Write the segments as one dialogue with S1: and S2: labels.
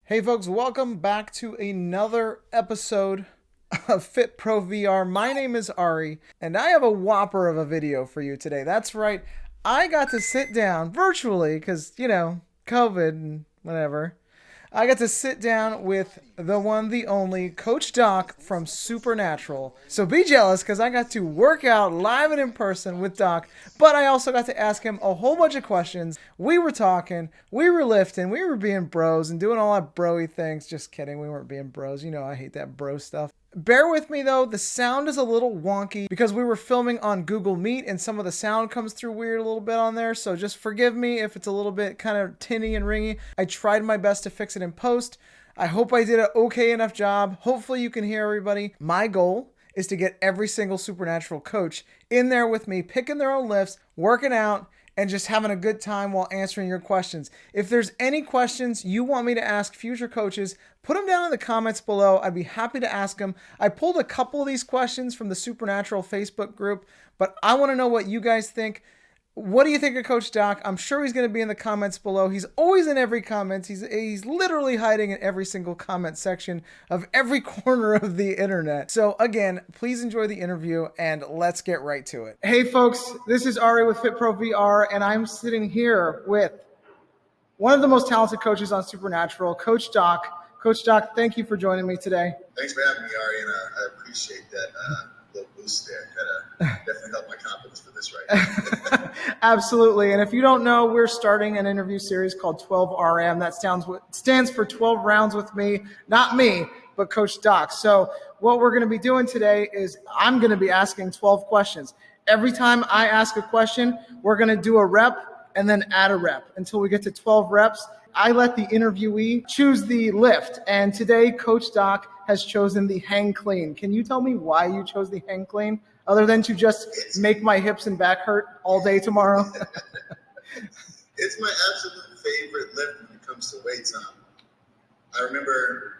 S1: Hey folks, welcome back to another episode of Fit Pro VR. My name is Ari, and I have a whopper of a video for you today. That's right, I got to sit down virtually because, COVID and whatever. I got to sit down with the one, the only Coach Doc from Supernatural. So be jealous because I got to work out live and in person with Doc, but I also got to ask him a whole bunch of questions. We were talking, we were lifting, we were being bros and doing all that broy things. Just kidding, we weren't being bros. You know, I hate that bro stuff. Bear with me though, the sound is a little wonky because we were filming on Google Meet and some of the sound comes through weird a little bit on there, so just forgive me if it's a little bit kind of tinny and ringy. I tried my best to fix it in post. I hope I did an okay enough job. Hopefully you can hear everybody. My goal is to get every single Supernatural coach in there with me, picking their own lifts, working out, and just having a good time while answering your questions. If there's any questions you want me to ask future coaches, put them down in the comments below. I'd be happy to ask them. I pulled a couple of these questions from the Supernatural Facebook group, but I want to know what you guys think. What do you think of Coach Doc? I'm sure he's going to be in the comments below. He's always in every comment. He's literally hiding in every single comment section of every corner of the internet. So again, please enjoy the interview and let's get right to it. Hey folks, this is Ari with Fit Pro VR, and I'm sitting here with one of the most talented coaches on Supernatural, Coach Doc. Coach Doc, thank you for joining me today.
S2: Thanks for having me, Ari, and I appreciate that little boost there. Definitely helped my confidence for this right now.
S1: Absolutely. And if you don't know, we're starting an interview series called 12RM. That stands for 12 rounds with me, not me, but Coach Doc. So what we're going to be doing today is I'm going to be asking 12 questions. Every time I ask a question, we're going to do a rep and then add a rep until we get to 12 reps. I let the interviewee choose the lift, and today Coach Doc has chosen the hang clean. Can you tell me why you chose the hang clean, other than to just make my hips and back hurt all day tomorrow?
S2: It's my absolute favorite lift when it comes to weights. I remember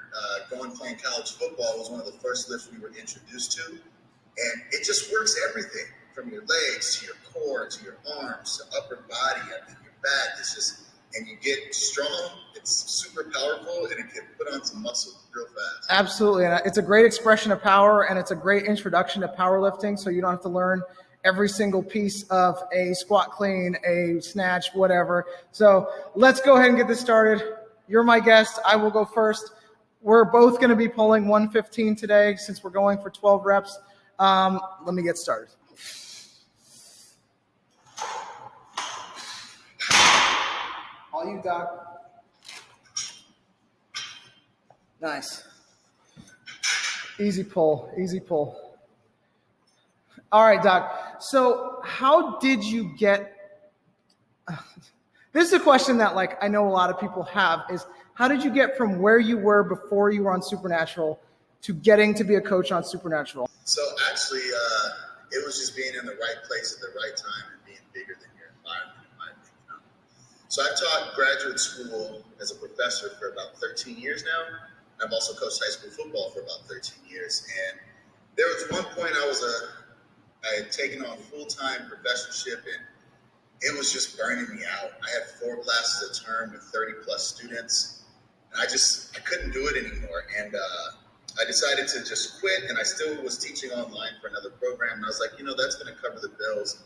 S2: playing college football. It was one of the first lifts we were introduced to, and it just works everything from your legs to your core to your arms to upper body and your back. It's just, and you get strong. It's super powerful, and it can put on some muscle real fast.
S1: Absolutely, and it's a great expression of power, and it's a great introduction to powerlifting, so you don't have to learn every single piece of a squat clean, a snatch, whatever. So let's go ahead and get this started. You're my guest. I will go first. We're both going to be pulling 115 today since we're going for 12 reps. Let me get started. All you, Doc. Nice. Easy pull, easy pull. All right, Doc. So how did you get, this is a question that I know a lot of people have, is how did you get from where you were before you were on Supernatural to getting to be a coach on Supernatural?
S2: So actually, it was just being in the right place at the right time and being bigger than your environment, in my opinion. So I've taught graduate school as a professor for about 13 years now. I've also coached high school football for about 13 years. And there was one point I had taken on full-time professorship, and it was just burning me out. I had 4 classes a term with 30 plus students, and I couldn't do it anymore. And I decided to just quit, and I still was teaching online for another program. And I was like, that's going to cover the bills.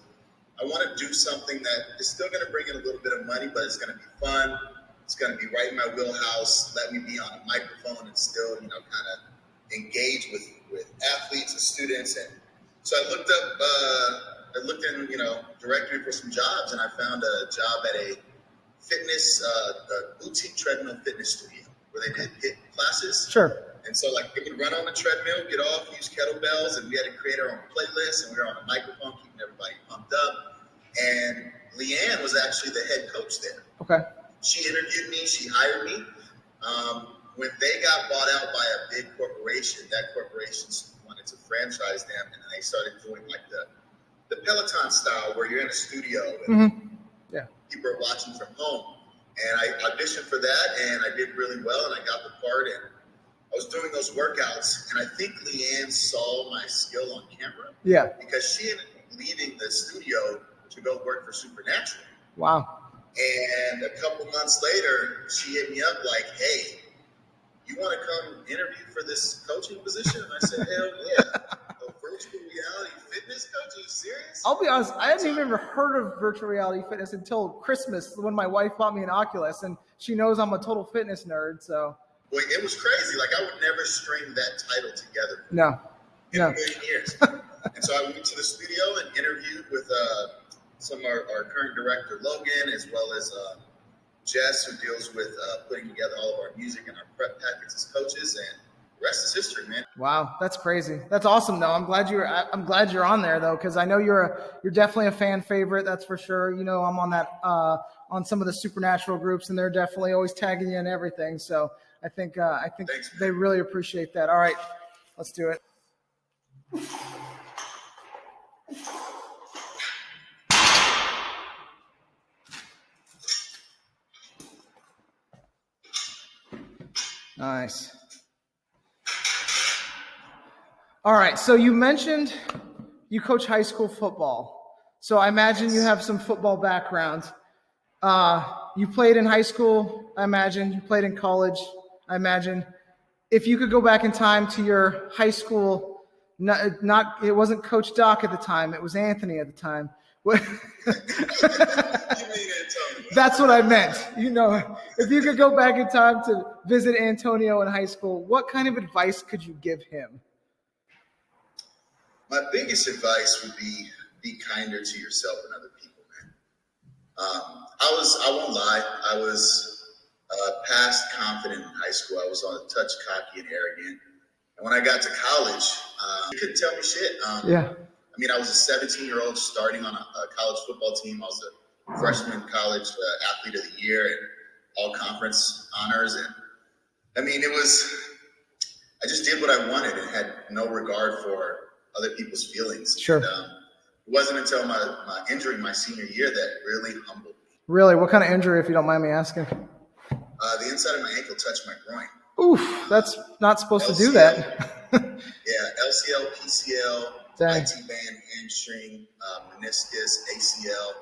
S2: I want to do something that is still going to bring in a little bit of money, but it's going to be fun. It's going to be right in my wheelhouse. Let me be on a microphone and still, kind of engage with athletes and students. And so I looked in, directory for some jobs, and I found a job at a fitness, a boutique treadmill fitness studio where they did HIIT classes.
S1: Sure.
S2: And so we would run on the treadmill, get off, use kettlebells, and we had to create our own playlist, and we were on a microphone keeping everybody pumped up. And Leanne was actually the head coach there.
S1: Okay.
S2: She interviewed me. She hired me. When they got bought out by a big corporation, that corporation wanted to franchise them, and then they started doing the Peloton style, where you're in a studio and people are watching from home. And I auditioned for that, and I did really well, and I got the part. And I was doing those workouts, and I think Leanne saw my skill on camera.
S1: Yeah.
S2: Because she ended up leaving the studio to go work for Supernatural.
S1: Wow.
S2: And a couple months later, she hit me up like, hey, interview for this coaching position? And I said, hell yeah. A virtual reality fitness coach? Are you serious?
S1: I'll be honest, I hadn't even heard of virtual reality fitness until Christmas when my wife bought me an Oculus, and she knows I'm a total fitness nerd, so.
S2: Well, it was crazy. Like, I would never string that title together in
S1: No.
S2: a million years. And so I went to the studio and interviewed with some of our current director, Logan, as well as Jess, who deals with putting together all of our music and our prep packets as coaches, and the rest is history, man.
S1: Wow, that's crazy. That's awesome, though. I'm glad you're on there, though, because I know you're definitely a fan favorite. That's for sure. You know, I'm on that on some of the Supernatural groups, and they're definitely always tagging you and everything. So I think
S2: Thanks,
S1: they really appreciate that. All right, let's do it. Nice. All right, so you mentioned you coach high school football. So I imagine you have some football background. You played in high school, I imagine. You played in college, I imagine. If you could go back in time to your high school, it wasn't Coach Doc at the time, it was Anthony at the time. That's what I meant. You know, if you could go back in time to visit Antonio in high school, what kind of advice could you give him?
S2: My biggest advice would be kinder to yourself and other people, man. I won't lie, I was past confident in high school. I was on a touch cocky and arrogant. And when I got to college, you couldn't tell me shit.
S1: Yeah.
S2: I mean, I was a 17-year-old starting on a college football team. I was a freshman college athlete of the year and all conference honors. And I mean, I just did what I wanted and had no regard for other people's feelings.
S1: Sure.
S2: And, it wasn't until my injury my senior year that really humbled me.
S1: Really? What kind of injury, if you don't mind me asking?
S2: The inside of my ankle touched my groin.
S1: Oof, that's not supposed to do that.
S2: Yeah, LCL, PCL,
S1: Dang.
S2: IT band, hamstring, meniscus, ACL,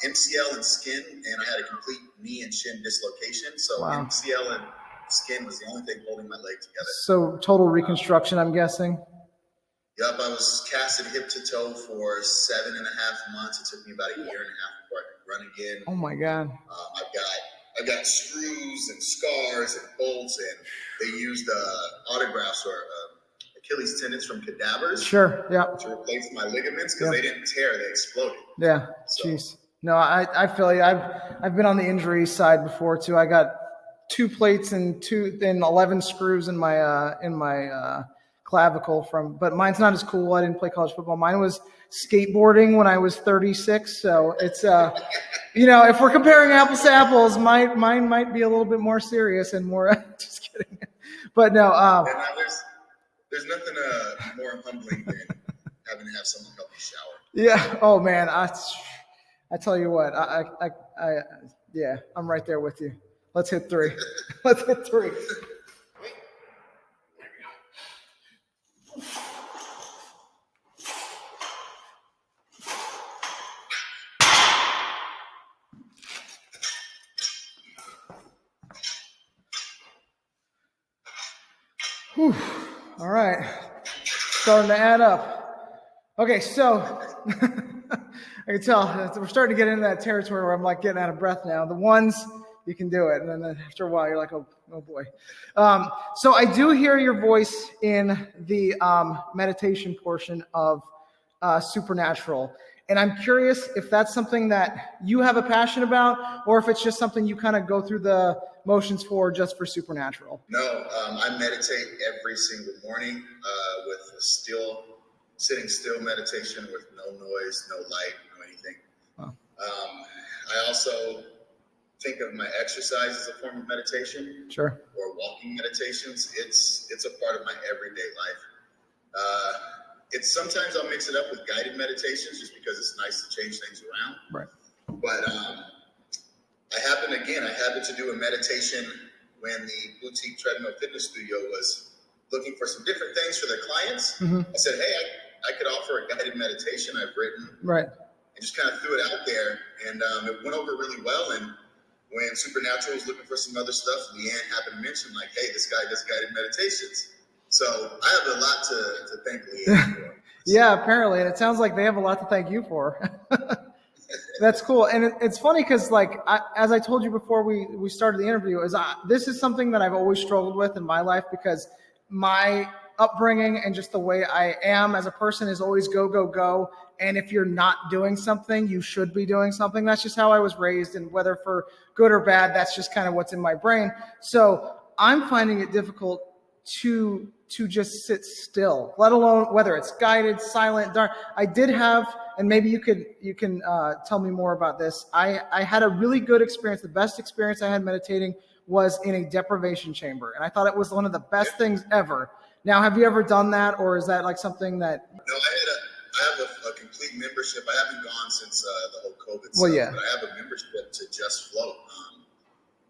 S2: MCL and skin, and I had a complete knee and shin dislocation. So
S1: Wow.
S2: MCL and skin was the only thing holding my leg together.
S1: So total reconstruction, I'm guessing?
S2: Yep, I was casted hip to toe for 7.5 months. It took me about a year and a half before I could run again.
S1: Oh my God.
S2: I've got screws and scars and bolts, and they used autographs or Achilles tendons from cadavers.
S1: Sure, yeah.
S2: To replace my ligaments because they didn't tear, they exploded.
S1: Yeah, jeez. No, I feel you. I've been on the injury side before too. I got 2 plates and 11 screws in my clavicle but mine's not as cool. I didn't play college football. Mine was skateboarding when I was 36. So it's you know, if we're comparing apples to apples, mine might be a little bit more serious and more. Just kidding. But no.
S2: There's nothing more humbling than having to have someone help you shower.
S1: Yeah. Oh man. I tell you what. Yeah. I'm right there with you. Let's hit 3. Let's hit 3. Whew. All right. Starting to add up. Okay, so I can tell we're starting to get into that territory where I'm like getting out of breath now. The ones, you can do it. And then after a while, you're like, oh boy. So I do hear your voice in the meditation portion of Supernatural. And I'm curious if that's something that you have a passion about, or if it's just something you kind of go through the motions for just for Supernatural.
S2: No, I meditate every single morning with a sitting still meditation with no noise, no light, no anything.
S1: Wow.
S2: I also think of my exercise as a form of meditation.
S1: Sure.
S2: Or walking meditations. It's a part of my everyday life. It's sometimes I'll mix it up with guided meditations just because it's nice to change things around.
S1: Right.
S2: But I happened to do a meditation when the boutique treadmill fitness studio was looking for some different things for their clients.
S1: Mm-hmm.
S2: I said, hey, I could offer a guided meditation I've written.
S1: Right.
S2: And just kind of threw it out there, and it went over really well. And when Supernatural was looking for some other stuff, Leanne happened to mention, like, hey, this guy does guided meditations. So I have a lot to thank Leanne for.
S1: Yeah, apparently. And it sounds like they have a lot to thank you for. That's cool. And it's funny because, like, as I told you before we started the interview, this is something that I've always struggled with in my life because my upbringing and just the way I am as a person is always go, go, go. And if you're not doing something, you should be doing something. That's just how I was raised. And whether for good or bad, that's just kind of what's in my brain. So I'm finding it difficult to just sit still, let alone whether it's guided, silent, dark. I did have, and maybe you can tell me more about this. I had a really good experience. The best experience I had meditating was in a deprivation chamber, and I thought it was one of the best things ever. Now, have you ever done that, or is that like something that?
S2: No, I have a complete membership. I haven't gone since the whole COVID stuff,
S1: Well, yeah.
S2: But I have a membership to Just Float.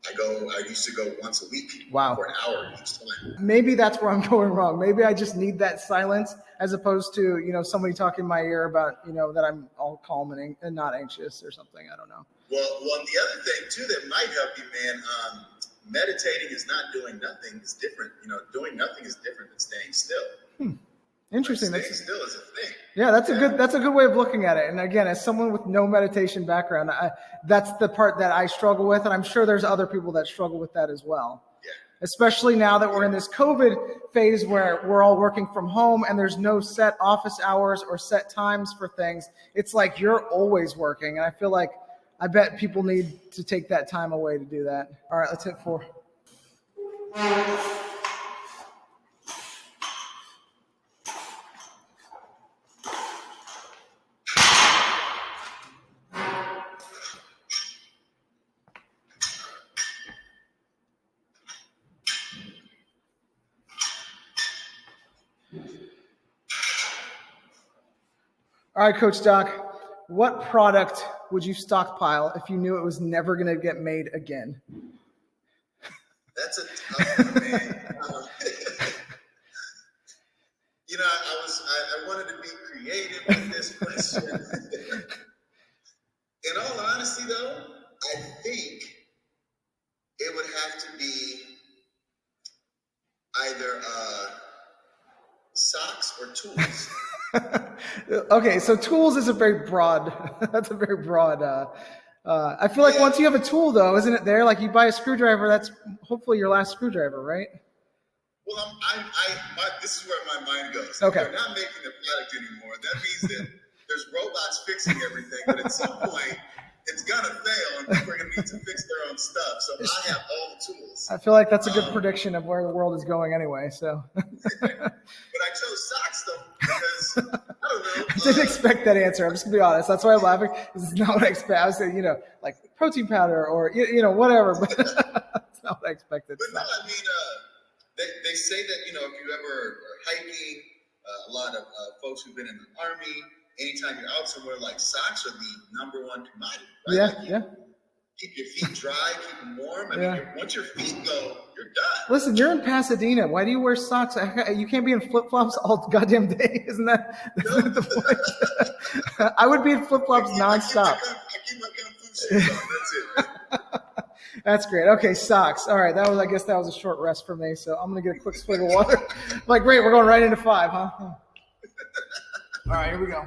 S2: I used to go once a week.
S1: Wow.
S2: For an hour each time.
S1: Maybe that's where I'm going wrong. Maybe I just need that silence as opposed to, somebody talking in my ear about, that I'm all calm and not anxious or something. I don't know.
S2: Well, the other thing too that might help you, man, meditating is not doing nothing. It's different. Doing nothing is different than staying still.
S1: Interesting.
S2: Staying still is a thing.
S1: Yeah, that's a good way of looking at it. And again, as someone with no meditation background, that's the part that I struggle with, and I'm sure there's other people that struggle with that as well.
S2: Yeah.
S1: Especially now that we're in this COVID phase where we're all working from home and there's no set office hours or set times for things. It's like you're always working, and I bet people need to take that time away to do that. All right, let's hit 4. All right, Coach Doc, what product would you stockpile if you knew it was never going to get made again?
S2: That's a tough one, man. I wanted to be creative with this question. In all honesty, though, I think it would have to be either socks or tools.
S1: Okay, so tools is that's a very broad, I feel like once you have a tool though, isn't it there? Like you buy a screwdriver, that's hopefully your last screwdriver, right?
S2: Well, this is where my mind goes.
S1: Okay.
S2: They're not making the product anymore. That means that there's robots fixing everything, but at some point it's gonna fail and people are gonna need to fix their own stuff. So I have all the tools.
S1: I feel like that's a good prediction of where the world is going anyway, so.
S2: But I chose socks though because I don't know.
S1: I didn't expect that answer. I'm just gonna be honest. That's why I'm laughing. This is not what I expected. I was saying, like protein powder or whatever, but that's not what I expected.
S2: But no, I mean, they say that if you ever are hiking, a lot of folks who've been in the Army, anytime you're out somewhere, like socks are the number one commodity. Right?
S1: Yeah,
S2: like
S1: yeah.
S2: Keep your feet dry, keep them warm. I mean, once your feet go, you're done.
S1: Listen, you're in Pasadena. Why do you wear socks? You can't be in flip-flops all goddamn day. Isn't that the point? I would be in flip-flops nonstop.
S2: I keep my kung fu shoes on. That's it. Right?
S1: That's great. Okay, socks. All right, I guess that was a short rest for me. So I'm gonna get a quick swig of water. Like, great, we're going right into 5, huh? All right, here we go.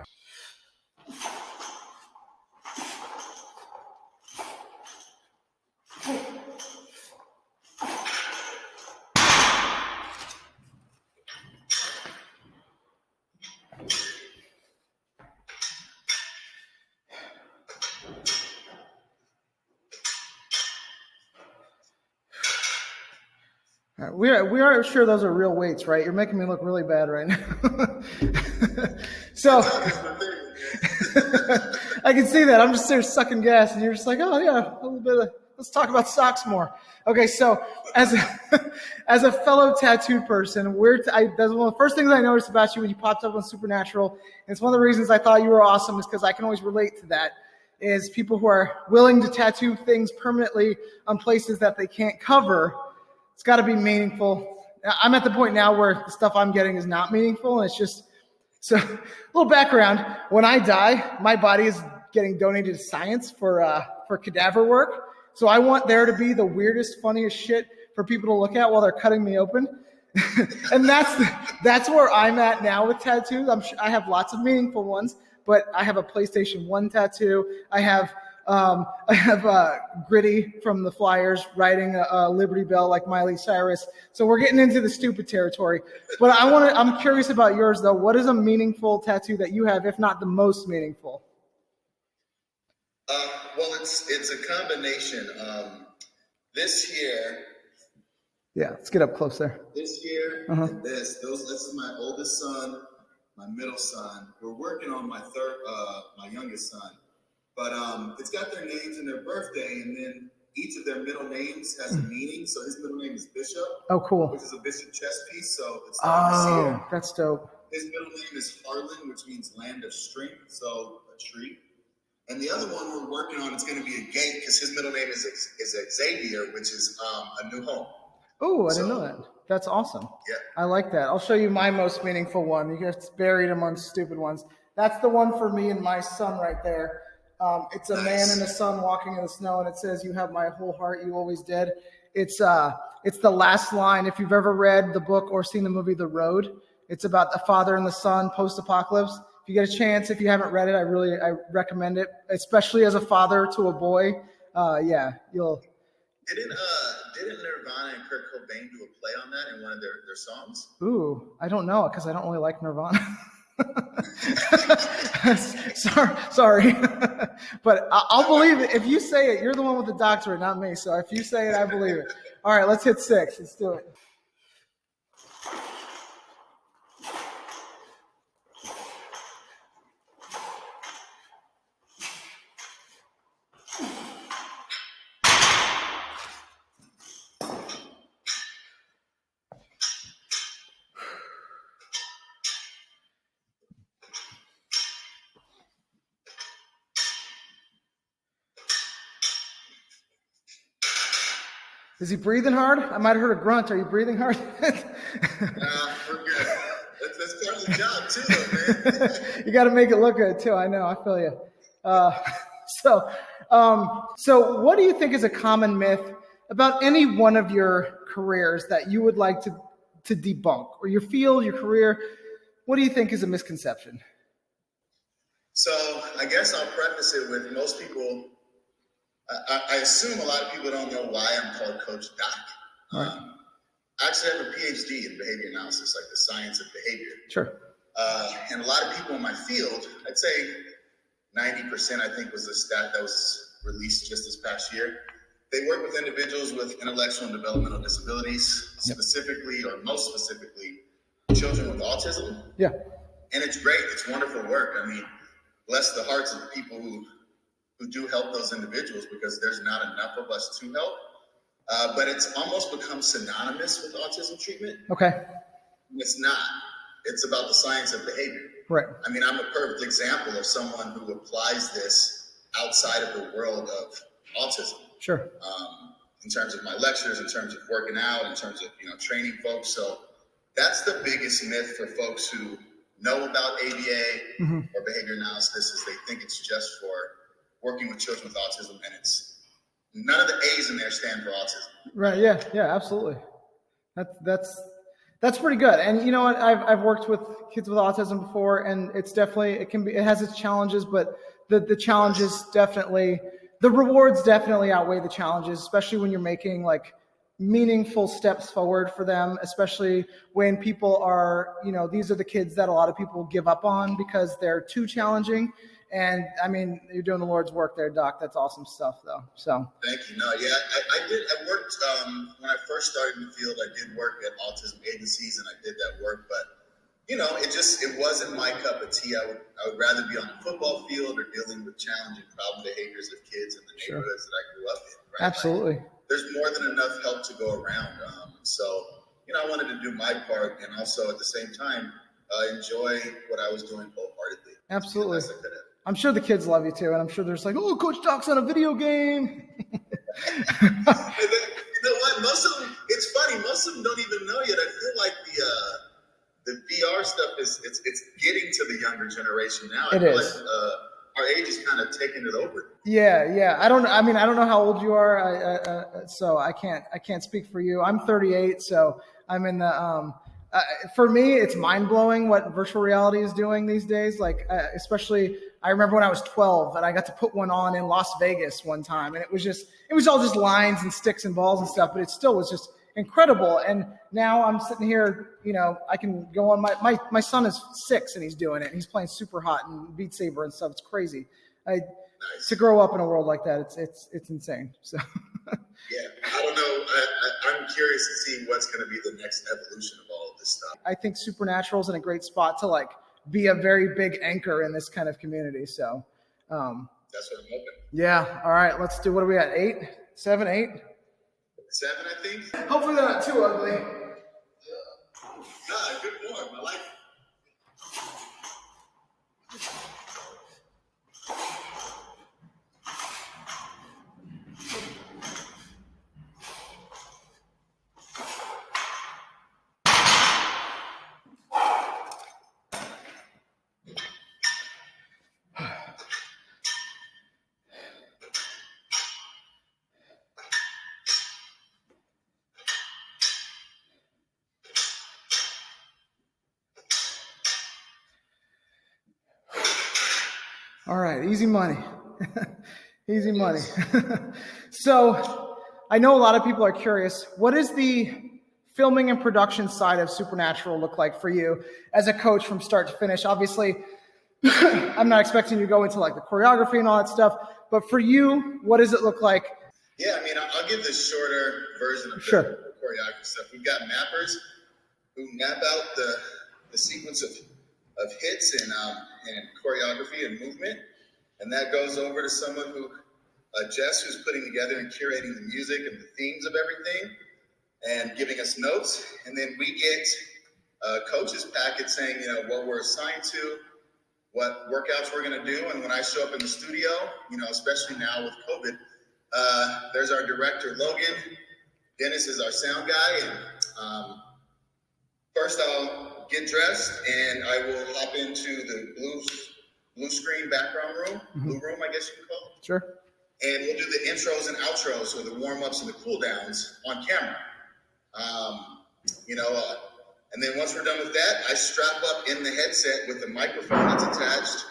S1: We are sure those are real weights, right? You're making me look really bad right now. So I can see that. I'm just there sucking gas, and you're just like, oh yeah, a little bit of. Let's talk about socks more. Okay, so as a fellow tattooed person, that's one of the first things I noticed about you when you popped up on Supernatural, and it's one of the reasons I thought you were awesome is because I can always relate to that. Is people who are willing to tattoo things permanently on places that they can't cover. It's got to be meaningful. I'm at the point now where the stuff I'm getting is not meaningful, and it's just so. A little background: when I die, my body is getting donated to science for cadaver work. So I want there to be the weirdest, funniest shit for people to look at while they're cutting me open. And that's where I'm at now with tattoos. I have lots of meaningful ones, but I have a PlayStation 1 tattoo. I have Gritty from the Flyers riding a Liberty Bell like Miley Cyrus. So we're getting into the stupid territory. But I'm curious about yours though. What is a meaningful tattoo that you have, if not the most meaningful?
S2: Well, it's a combination. This here.
S1: Yeah, let's get up close there.
S2: This here and this. This is my oldest son, my middle son. We're working on my youngest son. But it's got their names and their birthday, and then each of their middle names has a meaning. So his middle name is Bishop.
S1: Oh, cool.
S2: Which is a bishop chess piece. So it's
S1: that's dope.
S2: His middle name is Harlan, which means land of strength. So a tree. And the other one we're working on is going to be a gate because his middle name is Xavier, which is a new home.
S1: Oh, I didn't know that. That's awesome.
S2: Yeah.
S1: I like that. I'll show you my most meaningful one. You get buried amongst stupid ones. That's the one for me and my son right there. It's a man and a son walking in the snow, and it says, "You have my whole heart. You always did." It's the last line. If you've ever read the book or seen the movie The Road, it's about the father and the son post-apocalypse. If you get a chance, if you haven't read it, I recommend it, especially as a father to a boy. You'll.
S2: Didn't Nirvana and Kurt Cobain do a play on that in one of their songs?
S1: Ooh, I don't know because I don't really like Nirvana. sorry. But I'll believe it. If you say it, you're the one with the doctorate, not me. So if you say it, I believe it. All right, let's hit 6. Let's do it. Is he breathing hard? I might have heard a grunt. Are you breathing hard?
S2: Nah, we're good. That's part of the job too, though, man.
S1: You got to make it look good too. I know. I feel you. So what do you think is a common myth about any one of your careers that you would like to debunk, or your field, your career? What do you think is a misconception?
S2: So I guess I'll preface it with most people. I assume a lot of people don't know why I'm called Coach Doc.
S1: Right.
S2: I actually have a PhD in behavior analysis, like the science of behavior.
S1: Sure.
S2: And a lot of people in my field, I'd say 90%, I think, was the stat that was released just this past year. They work with individuals with intellectual and developmental disabilities, specifically, or most specifically, children with autism.
S1: Yeah. And
S2: it's great. It's wonderful work. I mean, bless the hearts of people who do help those individuals, because there's not enough of us to help. But it's almost become synonymous with autism treatment.
S1: Okay.
S2: It's not. It's about the science of behavior.
S1: Right.
S2: I mean, I'm a perfect example of someone who applies this outside of the world of autism.
S1: Sure.
S2: In terms of my lectures, in terms of working out, in terms of, training folks. So that's the biggest myth for folks who know about ABA or behavior analysis, is they think it's just for working with children with autism, and it's none of the A's in there stand for autism.
S1: Right. Yeah, absolutely. That's pretty good. And you know what? I've worked with kids with autism before, and it's definitely, it has its challenges, but the challenges definitely, the rewards definitely outweigh the challenges, especially when you're making like meaningful steps forward for them, especially when people are, these are the kids that a lot of people give up on because they're too challenging. And I mean, you're doing the Lord's work there, Doc. That's awesome stuff, though. So
S2: thank you. No, yeah, I worked when I first started in the field. I did work at autism agencies, and I did that work. But it wasn't my cup of tea. I would rather be on the football field or dealing with challenging problem behaviors of kids in the neighborhoods that I grew up in. Right?
S1: Absolutely.
S2: There's more than enough help to go around. So I wanted to do my part, and also at the same time enjoy what I was doing wholeheartedly.
S1: Absolutely. I'm sure the kids love you too, and I'm sure there's like, oh, Coach Doc's on a video game.
S2: You know what? Most of them, it's funny. Most of them don't even know yet. I feel like the VR stuff it's getting to the younger generation now.
S1: It is.
S2: Like, our age is kind of taking it over.
S1: Yeah. I don't know how old you are, so I can't speak for you. I'm 38, so I'm in the for me, it's mind blowing what virtual reality is doing these days. Like, especially, I remember when I was 12 and I got to put one on in Las Vegas one time, and it was all just lines and sticks and balls and stuff, but it still was just incredible. And now I'm sitting here, I can go on my son is 6 and he's doing it. And he's playing super hot and Beat Saber and stuff. It's crazy.
S2: Nice.
S1: To grow up in a world like that, it's insane. So.
S2: Yeah, I don't know. I'm curious to see what's going to be the next evolution of all of this stuff.
S1: I think Supernatural is in a great spot to be a very big anchor in this kind of community. So
S2: that's what I'm hoping.
S1: Yeah. All right. Let's do. What are we at? 8, 7, 8.
S2: 7, I think.
S1: Hopefully they're not too ugly.
S2: Good form. I like it.
S1: All right, easy money. Easy money. So I know a lot of people are curious. What does the filming and production side of Supernatural look like for you as a coach from start to finish? Obviously, I'm not expecting you to go into the choreography and all that stuff, but for you, what does it look like?
S2: Yeah, I mean, I'll give the shorter version of the choreography stuff. We've got mappers who map out the sequence of hits and choreography and movement, and that goes over to someone Jess, who's putting together and curating the music and the themes of everything and giving us notes. And then we get a coach's packet saying, what we're assigned to, what workouts we're going to do. And when I show up in the studio, especially now with COVID, there's our director, Logan. Dennis is our sound guy. And first I'll get dressed and I will hop into the blue screen background room, blue room, I guess you can call it.
S1: Sure.
S2: And we'll do the intros and outros, so the warm-ups and the cool-downs on camera. And then once we're done with that, I strap up in the headset with the microphone that's attached,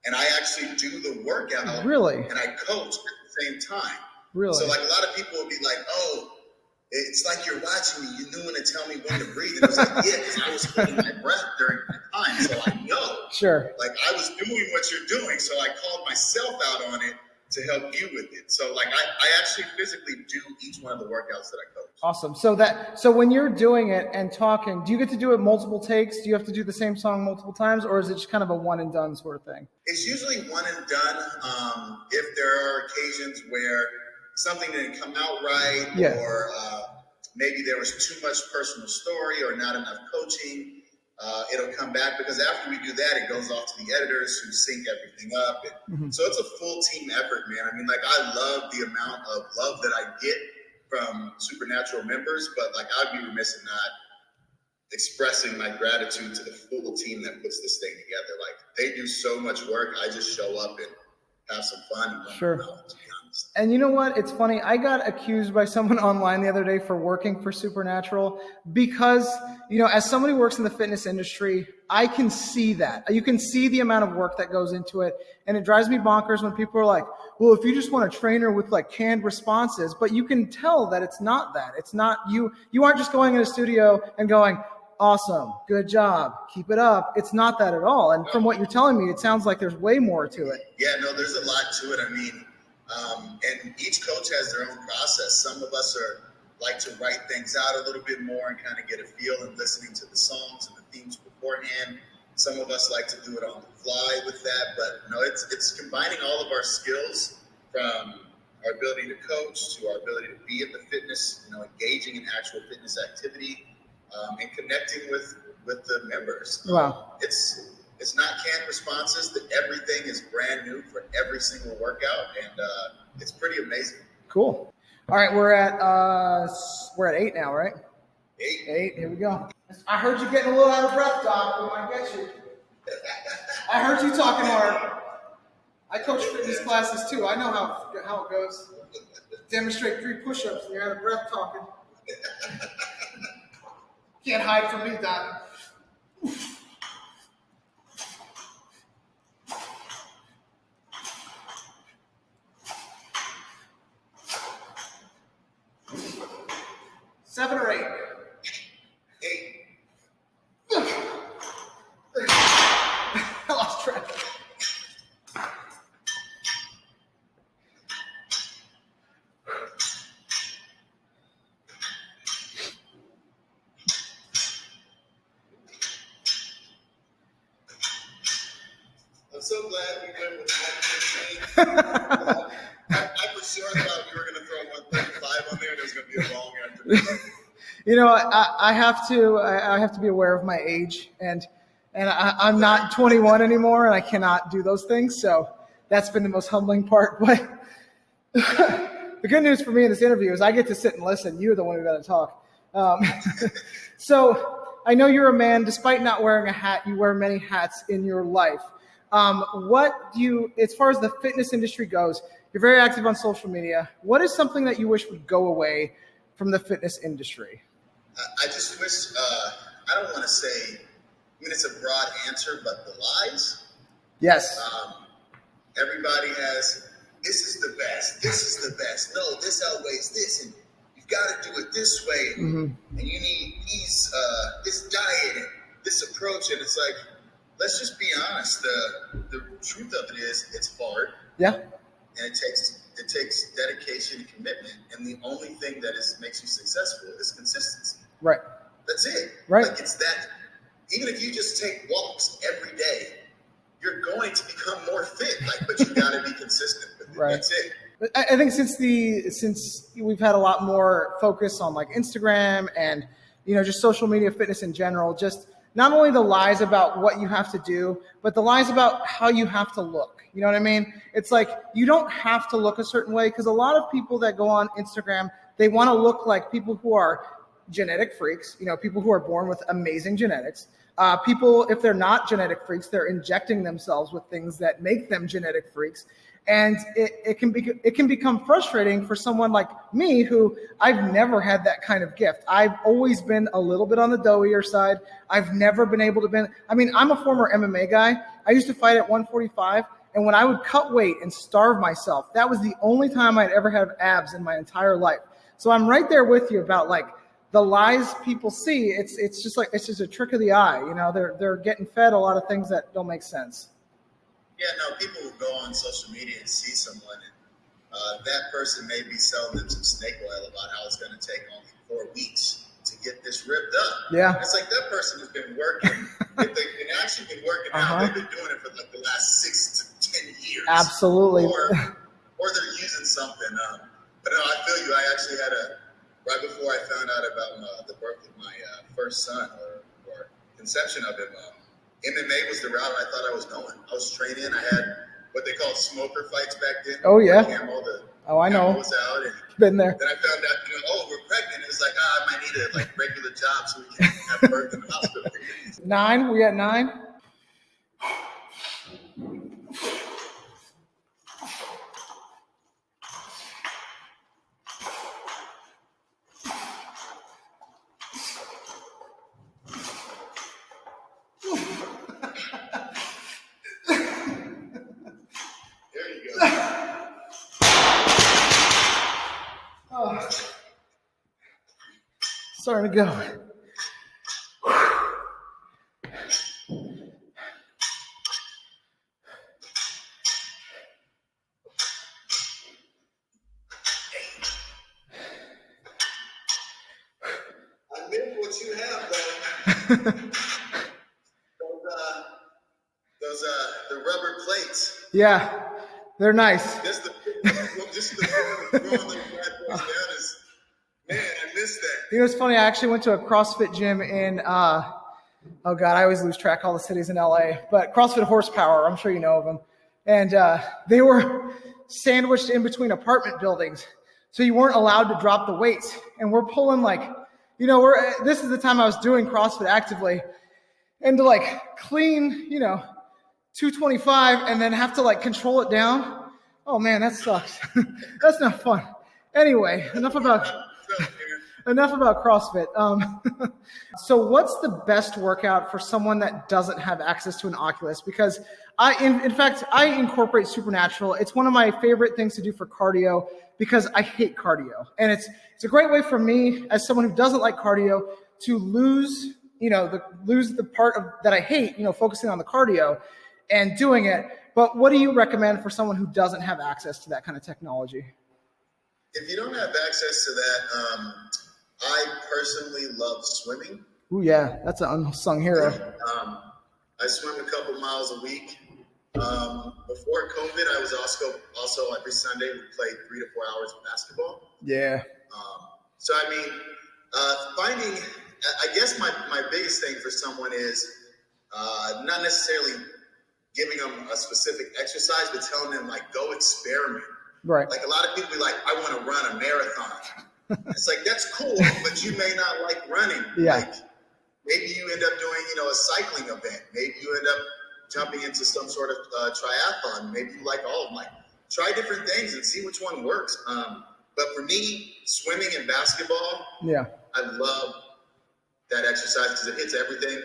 S2: and I actually do the workout.
S1: Really?
S2: And I coach at the same time.
S1: Really?
S2: So a lot of people will be like, oh, it's like you're watching me. You knew when to tell me when to breathe. And I was like, yeah, because I was holding my breath during my time, so I know.
S1: Sure.
S2: I was doing what you're doing, so I called myself out on it to help you with it. So I actually physically do each one of the workouts that I coach.
S1: Awesome. So when you're doing it and talking, do you get to do it multiple takes? Do you have to do the same song multiple times, or is it just kind of a one and done sort of thing?
S2: It's usually one and done. If there are occasions where something didn't come out right, or maybe there was too much personal story or not enough coaching, it'll come back, because after we do that, it goes off to the editors who sync everything up. And so it's a full team effort, man. I mean, I love the amount of love that I get from Supernatural members, but I'd be remiss in not expressing my gratitude to the full team that puts this thing together. They do so much work. I just show up and have some fun.
S1: Sure. And you know what? It's funny. I got accused by someone online the other day for working for Supernatural because, as somebody who works in the fitness industry, I can see that. You can see the amount of work that goes into it. And it drives me bonkers when people are like, well, if you just want a trainer with canned responses, but you can tell that it's not that. It's not you. You aren't just going in a studio and going, awesome, good job, keep it up. It's not that at all. And from what you're telling me, it sounds like there's way more to it.
S2: Yeah, no, there's a lot to it. I mean, and each coach has their own process. Some of us like to write things out a little bit more and kind of get a feel and listening to the songs and the themes beforehand. Some of us like to do it on the fly with that, but no, it's combining all of our skills, from our ability to coach to our ability to be in the fitness, engaging in actual fitness activity, and connecting with the members.
S1: Wow.
S2: It's not canned responses. That everything is brand new for every single workout, and it's pretty amazing.
S1: Cool. All right, we're at 8 now, right? 8. Here we go. I heard you getting a little out of breath, Doc. We might get you. I heard you talking hard. I coach fitness classes too. I know how it goes. Demonstrate 3 push-ups and you're out of breath talking. Can't hide from me, Doc. Seven or 8?
S2: 8.
S1: I lost track.
S2: I'm so glad we went with 115. I for sure thought we were going to throw 135 on there, and it was going to be a long afternoon.
S1: You know, I have to be aware of my age, and I'm not 21 anymore, and I cannot do those things. So that's been the most humbling part. But the good news for me in this interview is I get to sit and listen. You're the one who got to talk. So I know you're a man. Despite not wearing a hat, you wear many hats in your life. What do you, as far as the fitness industry goes, you're very active on social media. What is something that you wish would go away from the fitness industry?
S2: I just wish, I don't want to say, I mean, it's a broad answer, but the lies.
S1: Yes.
S2: Everybody has, this is the best. This is the best. No, this outweighs this. And you've got to do it this way. And you need these, this diet and this approach. And it's like, let's just be honest. The truth of it is it's hard.
S1: Yeah.
S2: And it takes dedication and commitment. And the only thing that makes you successful is consistency.
S1: Right.
S2: That's it.
S1: Right.
S2: Like it's that, even if you just take walks every day, you're going to become more fit. Like, but you got to be consistent with it.
S1: Right.
S2: That's it.
S1: But I think since we've had a lot more focus on like Instagram and, you know, just social media fitness in general, just not only the lies about what you have to do, but the lies about how you have to look. You know what I mean? It's like you don't have to look a certain way, because a lot of people that go on Instagram, they want to look like people who are genetic freaks, you know, people who are born with amazing genetics. People, if they're not genetic freaks, they're injecting themselves with things that make them genetic freaks. And it can become frustrating for someone like me, who I've never had that kind of gift. I've always been a little bit on the doughier side. I've never been able to I'm a former MMA guy. I used to fight at 145. And when I would cut weight and starve myself, that was the only time I'd ever had abs in my entire life. So I'm right there with you about like the lies people see. It's just a trick of the eye. You know, they're getting fed a lot of things that don't make sense.
S2: Yeah, no, people will go on social media and see someone, and that person may be selling them some snake oil about how it's going to take only 4 weeks to get this ripped up.
S1: Yeah.
S2: And it's like that person has been working. If they've actually been working out, they've been doing it for like the last 6 to 10 years.
S1: Absolutely.
S2: Or they're using something. But no, I feel you. I actually had right before I found out about the birth of my first son, or conception of him, MMA was the route I thought I was going. I was training. I had what they called smoker fights back then.
S1: Oh, yeah. I know.
S2: Was out, and
S1: been there.
S2: Then I found out, we're pregnant. It was like, I might need a regular job so we can have birth in the hospital.
S1: 9? We at 9? Starting to go.
S2: I live what you have, though. The rubber plates.
S1: Yeah, they're nice.
S2: This is the throwing the bad boys down is. Man, I missed that.
S1: You know, it's funny. I actually went to a CrossFit gym in, oh God, I always lose track of all the cities in LA, but CrossFit Horsepower, I'm sure you know of them. And they were sandwiched in between apartment buildings. So you weren't allowed to drop the weights. And we're pulling this is the time I was doing CrossFit actively. And to clean, 225 and then have to like control it down. Oh man, that sucks. That's not fun. Anyway, enough about CrossFit. So what's the best workout for someone that doesn't have access to an Oculus? Because in fact, I incorporate Supernatural. It's one of my favorite things to do for cardio because I hate cardio. And it's a great way for me as someone who doesn't like cardio to lose the part of that I hate, focusing on the cardio and doing it. But what do you recommend for someone who doesn't have access to that kind of technology?
S2: If you don't have access to that, I personally love swimming.
S1: Ooh, yeah, that's an unsung hero.
S2: I swim a couple miles a week. Before COVID, I was also every Sunday we played 3 to 4 hours of basketball.
S1: Yeah.
S2: So I mean, finding, I guess my biggest thing for someone is not necessarily giving them a specific exercise, but telling them like, go experiment.
S1: Right.
S2: Like a lot of people be like, I want to run a marathon. It's like, that's cool, but you may not like running.
S1: Yeah.
S2: Like maybe you end up doing, a cycling event. Maybe you end up jumping into some sort of triathlon. Maybe you like all of them. Like try different things and see which one works. But for me, swimming and basketball,
S1: yeah, I
S2: love that exercise because it hits everything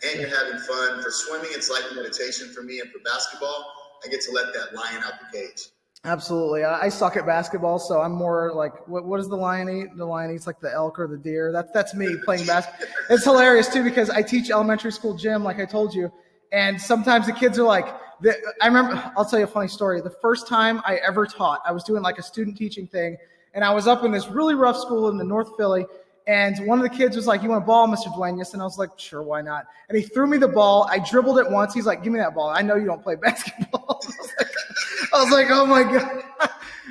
S2: and you're having fun. For swimming, it's like meditation for me. And for basketball, I get to let that lion out the cage.
S1: Absolutely. I suck at basketball, so I'm more like, what does the lion eat? The lion eats like the elk or the deer. That's me playing basketball. It's hilarious too because I teach elementary school gym, like I told you, and sometimes the kids are like, I remember, I'll tell you a funny story. The first time I ever taught, I was doing like a student teaching thing, and I was up in this really rough school in the North Philly, and one of the kids was like, you want a ball, Mr. Duenas? And I was like, sure, why not? And he threw me the ball. I dribbled it once. He's like, give me that ball. I know you don't play basketball. I was like, oh my God.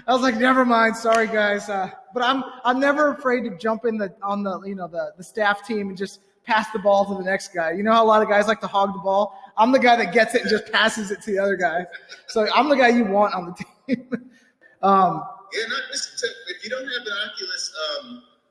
S1: I was like, never mind. Sorry, guys. But I'm never afraid to jump in on the staff team and just pass the ball to the next guy. You know how a lot of guys like to hog the ball? I'm the guy that gets it and just passes it to the other guy. So I'm the guy you want on the team.
S2: If you don't have the Oculus,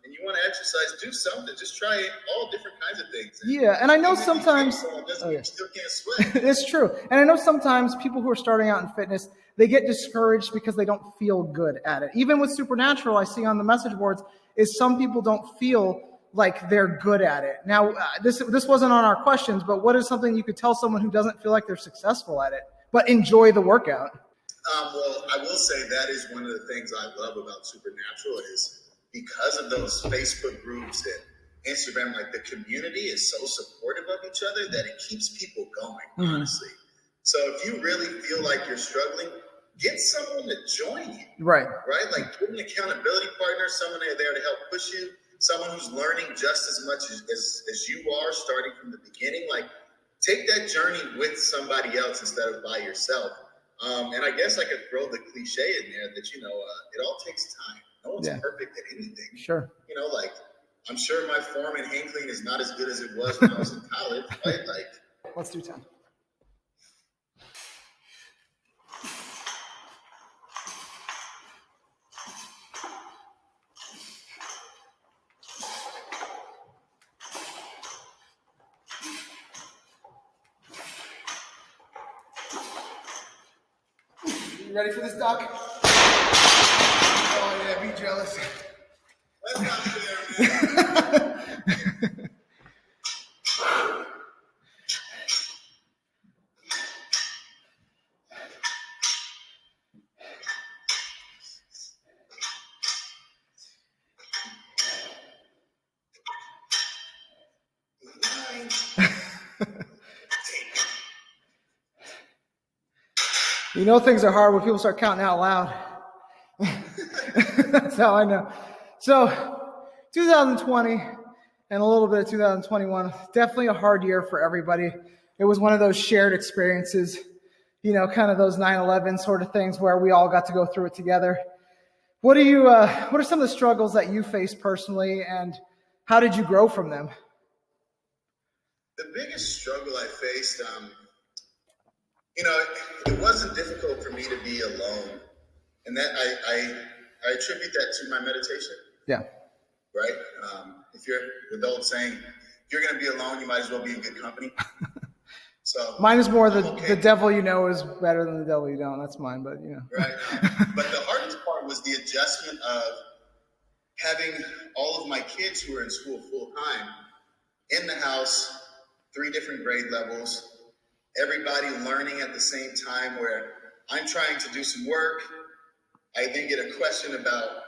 S2: and you want to exercise, do something. Just try all different kinds of things.
S1: Yeah, and I know sometimes
S2: you still can't sweat.
S1: It's true. And I know sometimes people who are starting out in fitness, they get discouraged because they don't feel good at it. Even with Supernatural, I see on the message boards is some people don't feel like they're good at it. Now, this wasn't on our questions, but what is something you could tell someone who doesn't feel like they're successful at it, but enjoy the workout?
S2: Well, I will say that is one of the things I love about Supernatural is because of those Facebook groups and Instagram, like the community is so supportive of each other that it keeps people going, honestly. So if you really feel like you're struggling, get someone to join you. Right? Like get an accountability partner, someone there to help push you, someone who's learning just as much as you are starting from the beginning. Like take that journey with somebody else instead of by yourself. And I guess I could throw the cliche in there that, it all takes time. No one's perfect at anything.
S1: Sure.
S2: Like I'm sure my form in hang clean is not as good as it was when I was in college, right? Like,
S1: let's do 10. You ready for this, Doc? Oh yeah, be jealous.
S2: That's not fair, man.
S1: You know things are hard when people start counting out loud. That's how I know. So 2020 and a little bit of 2021, definitely a hard year for everybody. It was one of those shared experiences, kind of those 9/11 sort of things where we all got to go through it together. What are some of the struggles that you faced personally, and how did you grow from them?
S2: The biggest struggle I faced, it wasn't difficult for me to be alone. And that I attribute that to my meditation.
S1: Yeah.
S2: Right? If you're the old saying, if you're going to be alone, you might as well be in good company. So
S1: Mine is more
S2: I'm
S1: the
S2: okay.
S1: devil you know is better than the devil you don't. That's mine, but you know.
S2: Right. But the hardest part was the adjustment of having all of my kids who were in school full time in the house, 3 different grade levels, everybody learning at the same time where I'm trying to do some work. I then get a question about,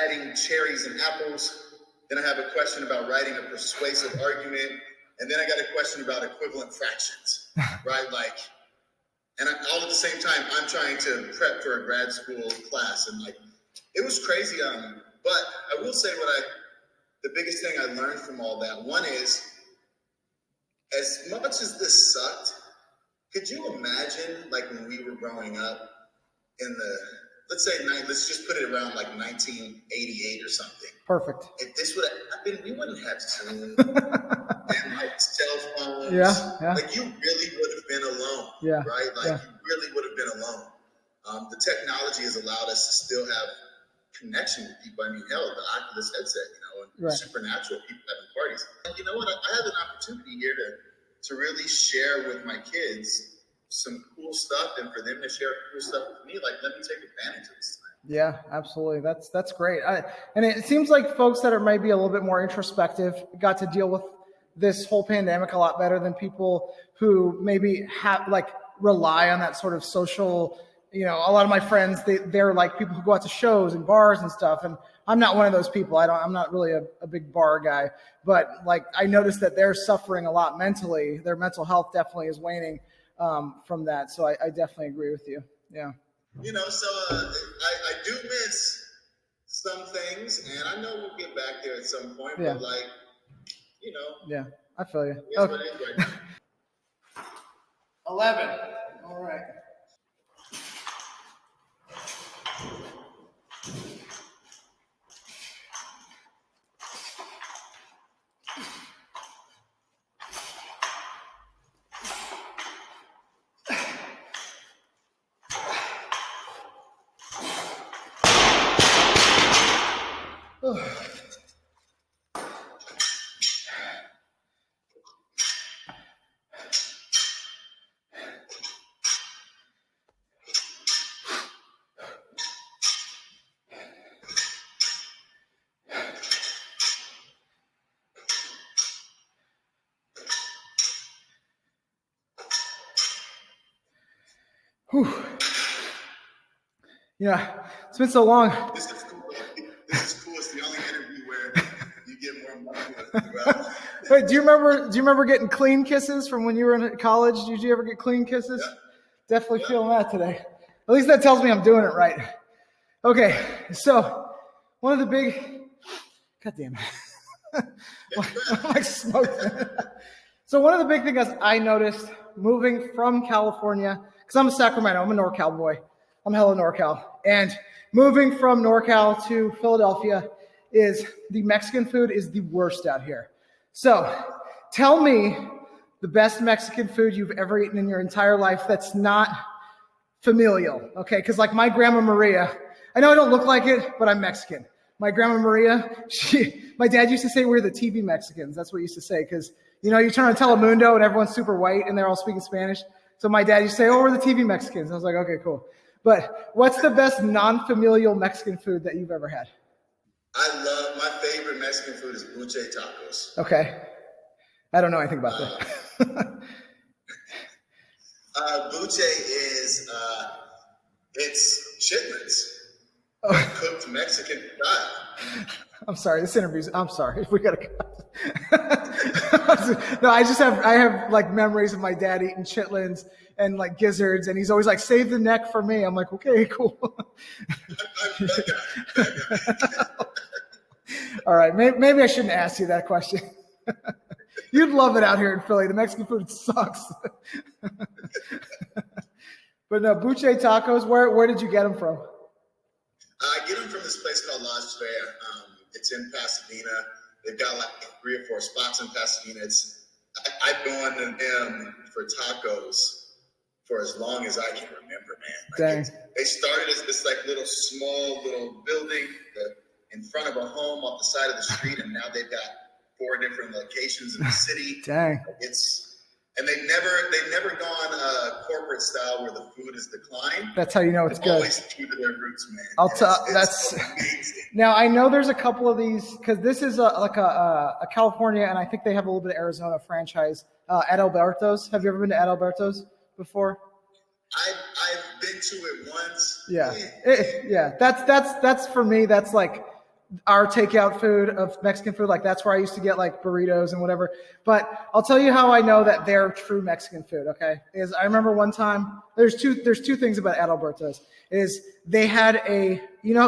S2: adding cherries and apples. Then I have a question about writing a persuasive argument. And then I got a question about equivalent fractions, right? And all at the same time, I'm trying to prep for a grad school class. And it was crazy. But I will say the biggest thing I learned from all that, one is, as much as this sucked, could you imagine when we were growing up in let's just put it around 1988 or something.
S1: Perfect.
S2: If this would have happened, we wouldn't have Zoom and cell phones.
S1: Yeah.
S2: You really would have been alone.
S1: Yeah.
S2: Right? You really would have been alone. The technology has allowed us to still have connection with people. I mean, hell, the Oculus headset, and Supernatural, people having parties. And you know what? I have an opportunity here to really share with my kids some cool stuff, and for them to share cool stuff with me. Let me take advantage of this time.
S1: Yeah, absolutely. That's great. And it seems like folks that are maybe a little bit more introspective got to deal with this whole pandemic a lot better than people who maybe have rely on that sort of social. A lot of my friends, they're like people who go out to shows and bars and stuff. And I'm not one of those people. I'm not really a big bar guy, but I noticed that they're suffering a lot mentally. Their mental health definitely is waning from that. So I definitely agree with you. Yeah.
S2: So I do miss some things, and I know we'll get back there at some point,
S1: Yeah.
S2: but
S1: Yeah, I feel you.
S2: Okay. What it is right now.
S1: 11. All right. Whew. Yeah, it's been so long.
S2: This is cool. It's the only interview where you get more money.
S1: Wait, do you remember getting clean kisses from when you were in college? Did you ever get clean kisses?
S2: Yeah.
S1: Definitely feeling that today. At least that tells me I'm doing it right. Okay, so one of the big, God damn it. I smoked it. So one of the big things I noticed moving from California, because I'm a Sacramento, I'm a NorCal boy. I'm hella NorCal. And moving from NorCal to Philadelphia is the Mexican food is the worst out here. So tell me the best Mexican food you've ever eaten in your entire life that's not familial, okay? Because my grandma Maria, I know I don't look like it, but I'm Mexican. My grandma Maria, my dad used to say we're the TV Mexicans. That's what he used to say because, you turn on Telemundo and everyone's super white and they're all speaking Spanish. So my dad used to say, we're the TV Mexicans. I was like, okay, cool. But what's the best non-familial Mexican food that you've ever had?
S2: My favorite Mexican food is buche tacos.
S1: Okay. I don't know anything about that.
S2: Buche is, it's chitlins, cooked Mexican style.
S1: I'm sorry. This interview's. I'm sorry. We gotta cut. No, I have memories of my dad eating chitlins and gizzards, and he's always like, "Save the neck for me." I'm like, "Okay, cool." All right. Maybe I shouldn't ask you that question. You'd love it out here in Philly. The Mexican food sucks. But no, buche tacos. Where did you get them from?
S2: I get them from this place called La Esfera. It's in Pasadena. They've got 3 or 4 spots in Pasadena. I've gone to them for tacos for as long as I can remember, man. They started as this small building in front of a home off the side of the street, and now they've got 4 different locations in the city.
S1: Dang.
S2: And they've never gone corporate style where the food is declined.
S1: That's how you know it's
S2: They've
S1: good.
S2: always true to their roots, man.
S1: That's
S2: amazing.
S1: Now I know there's a couple of these because this is a California, and I think they have a little bit of Arizona franchise. Adalberto's. Have you ever been to Adalberto's before?
S2: I've been to it once.
S1: Yeah. That's for me. That's like our takeout food of Mexican food. Like that's where I used to get like burritos and whatever. But I'll tell you how I know that they're true Mexican food. Okay, is I remember one time there's two things about Adalberto's. Is they had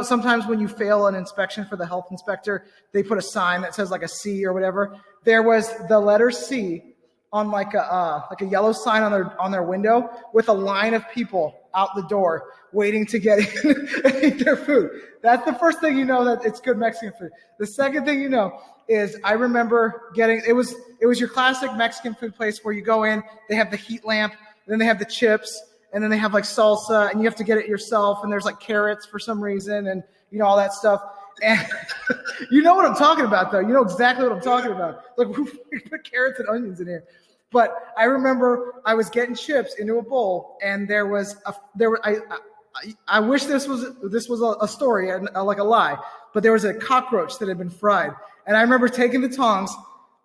S1: sometimes when you fail an inspection for the health inspector, they put a sign that says like a C or whatever. There was the letter C on like a yellow sign on their window with a line of people out the door waiting to get in and eat their food. That's the first thing you know that it's good Mexican food. The second thing you know is I remember it was your classic Mexican food place where you go in, they have the heat lamp, and then they have the chips, and then they have like salsa, and you have to get it yourself, and there's like carrots for some reason, and all that stuff. And you know what I'm talking about, though. You know exactly what I'm talking about. Like, we put carrots and onions in here. But I remember I was getting chips into a bowl, and I wish this was a story and like a lie, but there was a cockroach that had been fried, and I remember taking the tongs,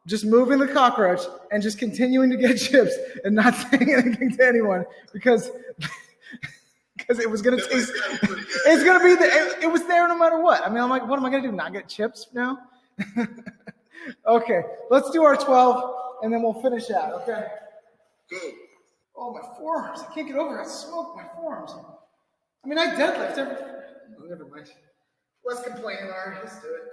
S1: just moving the cockroach, and just continuing to get chips and not saying anything to anyone because it was gonna taste. It's gonna be it was there no matter what. I mean, I'm like, what am I gonna do? Not get chips now? Okay, let's do our 12. And then we'll finish out, okay?
S2: Good.
S1: Oh, my forearms. I can't get over it. I smoked my forearms. I mean, I deadlift every... Oh, never mind. Let's complain, Larry. Let's do it.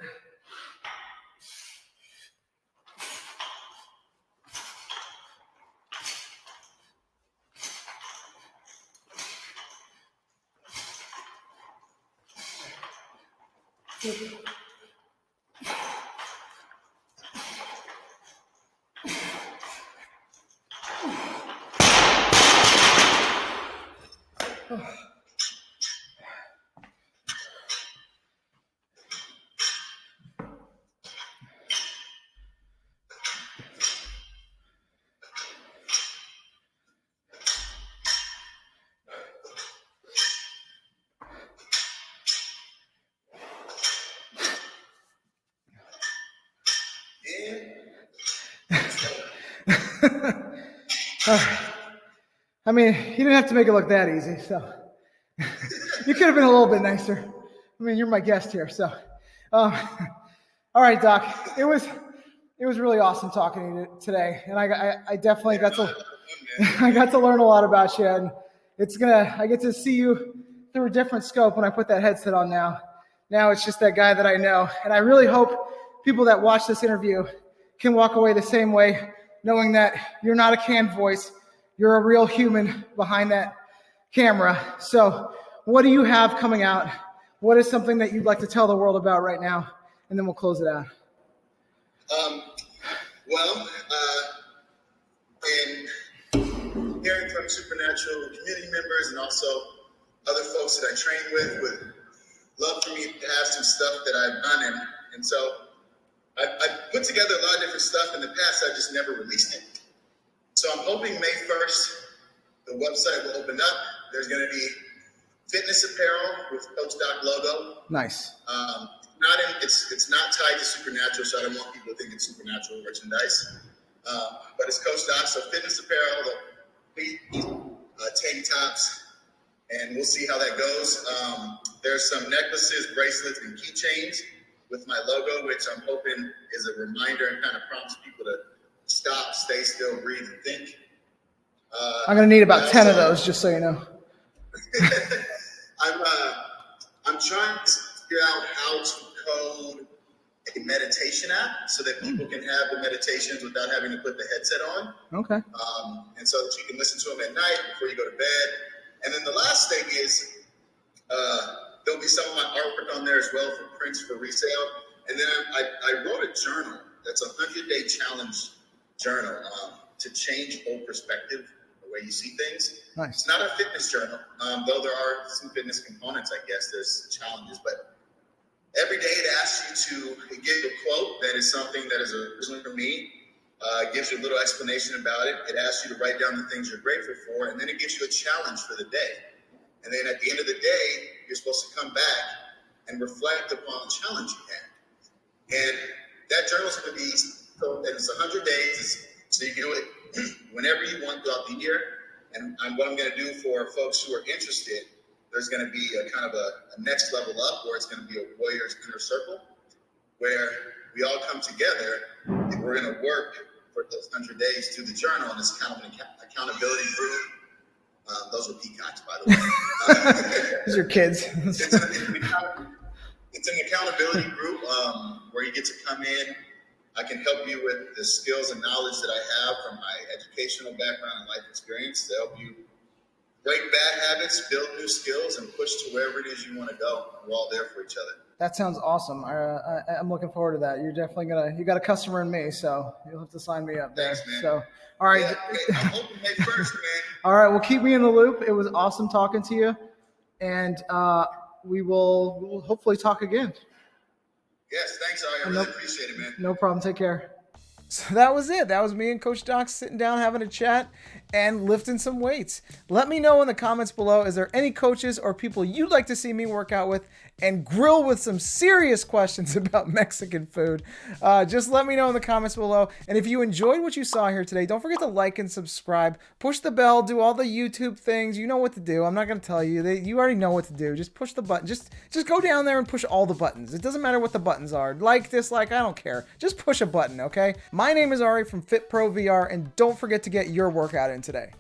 S1: I mean, you didn't have to make it look that easy, so you could have been a little bit nicer. I mean, you're my guest here, so. All right, Doc. It was really awesome talking to you today, and I definitely got to learn a lot about you, and I get to see you through a different scope when I put that headset on now. Now it's just that guy that I know, and I really hope people that watch this interview can walk away the same way, knowing that you're not a canned voice. You're a real human behind that camera. So what do you have coming out? What is something that you'd like to tell the world about right now? And then we'll close it out.
S2: In hearing from Supernatural community members and also other folks that I train with would love for me to have some stuff that I've done. And so I've put together a lot of different stuff in the past. I just never released it. So I'm hoping May 1st, the website will open up. There's going to be fitness apparel with Coach Doc logo.
S1: Nice.
S2: It's not tied to Supernatural, so I don't want people to think it's Supernatural merchandise. But it's Coach Doc, so fitness apparel, tank tops, and we'll see how that goes. There's some necklaces, bracelets, and keychains with my logo, which I'm hoping is a reminder and kind of prompts people to stop, stay still, breathe, and think.
S1: I'm going to need about 10 of those, just so you know.
S2: I'm trying to figure out how to code a meditation app so that people can have the meditations without having to put the headset on.
S1: Okay.
S2: And so that you can listen to them at night before you go to bed. And then the last thing is there'll be some of my artwork on there as well for prints for resale. And then I wrote a journal that's a 100-day challenge journal to change old perspective, the way you see things.
S1: Nice.
S2: It's not a fitness journal, though there are some fitness components, I guess. There's challenges, but every day it asks you to give a quote that is something that is originally for me, It gives you a little explanation about it. It asks you to write down the things you're grateful for, and then it gives you a challenge for the day. And then at the end of the day, you're supposed to come back and reflect upon the challenge you had. And that journal is going to be, so it's 100 days, so you can do it whenever you want throughout the year. And what I'm going to do for folks who are interested, there's going to be a kind of a next level up, where it's going to be a warrior's inner circle, where we all come together and we're going to work for those 100 days through the journal. And it's kind of an accountability group. Those are peacocks, by the way.
S1: These are kids.
S2: It's an accountability group where you get to come in. I can help you with the skills and knowledge that I have from my educational background and life experience to help you break bad habits, build new skills, and push to wherever it is you want to go. We're all there for each other.
S1: That sounds awesome. I'm looking forward to that. You're definitely you got a customer in me, so you'll have to sign me up there.
S2: Thanks, man.
S1: So, all right.
S2: Yeah, I'm hoping May 1st, man.
S1: All right. Well, keep me in the loop. It was awesome talking to you, and we will hopefully talk again.
S2: Yes, thanks, Ari. I really appreciate it, man.
S1: No problem. Take care. So that was it. That was me and Coach Doc sitting down, having a chat, and lifting some weights. Let me know in the comments below, is there any coaches or people you'd like to see me work out with and grill with some serious questions about Mexican food? Just let me know in the comments below. And if you enjoyed what you saw here today, don't forget to like and subscribe. Push the bell. Do all the YouTube things. You know what to do. I'm not going to tell you. You already know what to do. Just push the button. Just go down there and push all the buttons. It doesn't matter what the buttons are. Like, dislike, I don't care. Just push a button, okay? My name is Ari from Fit Pro VR, and don't forget to get your workout in today.